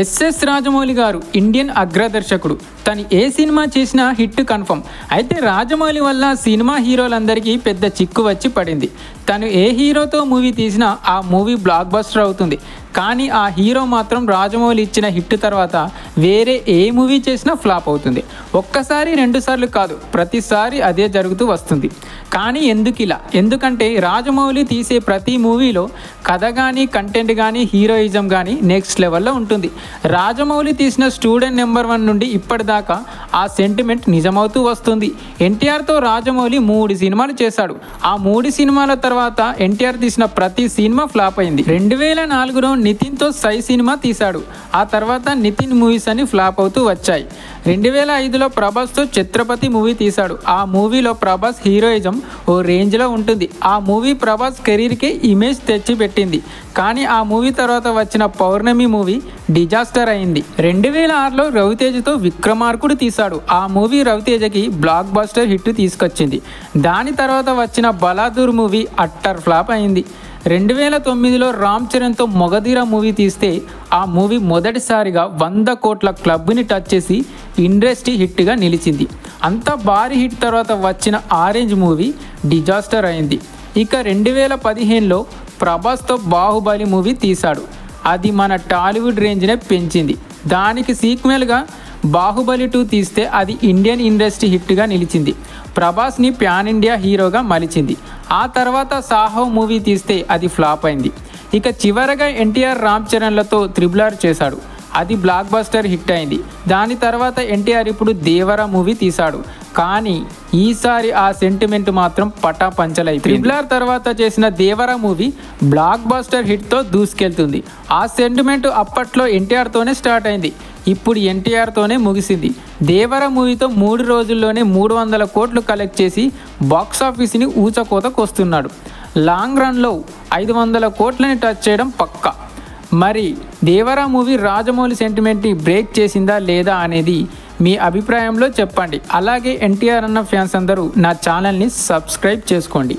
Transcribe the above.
SS Rajamouli గారు Indian అగ్రదర్శకుడు. తను ఏ cinema చేసినా హిట్ కన్ఫర్మ్. అయితే రాజమౌళి వల్ల సినిమా హీరోలందరికీ పెద్ద చిక్కు వచ్చి పడింది. తను ఏ హీరోతో మూవీ తీసినా ఆ మూవీ బ్లాక్ బస్టర్ అవుతుంది. కానీ ఆ హీరో మాత్రం రాజమౌళి ఇచ్చిన హిట్ తర్వాత వేరే ఏ మూవీ చేసినా ఫ్లాప్ అవుతుంది. ఒక్కసారి రెండుసార్లు కాదు, ప్రతిసారి అదే జరుగుతూ వస్తుంది. కానీ ఎందుకు ఇలా? ఎందుకంటే రాజమౌళి తీసే ప్రతి మూవీలో కథ కానీ కంటెంట్ కానీ హీరోయిజం కానీ నెక్స్ట్ లెవెల్లో ఉంటుంది. రాజమౌళి తీసిన స్టూడెంట్ నెంబర్ 1 నుండి ఇప్పటిదాకా ఆ సెంటిమెంట్ నిజమవుతూ వస్తుంది. ఎన్టీఆర్తో రాజమౌళి 3 సినిమాలు చేశాడు. ఆ 3 సినిమాల తర్వాత ఎన్టీఆర్ తీసిన ప్రతి సినిమా ఫ్లాప్ అయింది. 2004లో నితిన్తో సై సినిమా తీశాడు. ఆ తర్వాత నితిన్ మూవీస్ అని ఫ్లాప్ అవుతూ వచ్చాయి. 2005లో ప్రభాస్తో ఛత్రపతి మూవీ తీశాడు. ఆ మూవీలో ప్రభాస్ హీరోయిజం ఓ రేంజ్లో ఉంటుంది. ఆ మూవీ ప్రభాస్ కెరీర్కి ఇమేజ్ తెచ్చిపెట్టింది. కానీ ఆ మూవీ తర్వాత వచ్చిన పౌర్ణమి మూవీ డిజాస్టర్ అయింది. 2006లో రవితేజతో విక్రమార్కుడు తీశాడు. ఆ మూవీ రవితేజకి బ్లాక్ బస్టర్ హిట్ తీసుకొచ్చింది. దాని తర్వాత వచ్చిన బలాదూర్ మూవీ అట్టర్ ఫ్లాప్ అయింది. 2009లో రామ్ చరణ్తో మొగధీర మూవీ తీస్తే ఆ మూవీ మొదటిసారిగా 100 కోట్ల క్లబ్ని టచ్ చేసి ఇండస్ట్రీ హిట్గా నిలిచింది. అంత భారీ హిట్ తర్వాత వచ్చిన ఆరెంజ్ మూవీ డిజాస్టర్ అయింది. ఇక 2015లో ప్రభాస్తో బాహుబలి మూవీ తీశాడు. అది మన టాలీవుడ్ రేంజ్నే పెంచింది. దానికి సీక్వెల్గా బాహుబలి 2 తీస్తే అది ఇండియన్ ఇండస్ట్రీ హిట్గా నిలిచింది. ప్రభాస్ని ప్యాన్ ఇండియా హీరోగా మలిచింది. ఆ తర్వాత సాహో మూవీ తీస్తే అది ఫ్లాప్ అయింది. ఇక చివరగా ఎన్టీఆర్ రామ్ చరణ్లతో RRR చేశాడు. అది బ్లాక్ బస్టర్ హిట్ అయింది. దాని తర్వాత ఎన్టీఆర్ ఇప్పుడు దేవర మూవీ తీశాడు. కానీ ఈసారి ఆ సెంటిమెంట్ మాత్రం పటాపంచలైపోయింది. RRR తర్వాత చేసిన దేవర మూవీ బ్లాక్ బస్టర్ హిట్తో దూసుకెళ్తుంది. ఆ సెంటిమెంట్ అప్పట్లో ఎన్టీఆర్తోనే స్టార్ట్ అయింది. ఇప్పుడు ఎన్టీఆర్తోనే ముగిసింది. దేవర మూవీతో 3 రోజుల్లోనే 300 కోట్లు కలెక్ట్ చేసి బాక్సాఫీస్ని ఊచకోతకొస్తున్నాడు. లాంగ్ రన్లో 500 కోట్లని టచ్ చేయడం పక్కా. మరి దేవర మూవీ రాజమౌళి సెంటిమెంట్ని బ్రేక్ చేసిందా లేదా అనేది మీ అభిప్రాయంలో చెప్పండి. అలాగే ఎన్టీఆర్ అన్న ఫ్యాన్స్ అందరూ నా ఛానల్ని సబ్స్క్రైబ్ చేసుకోండి.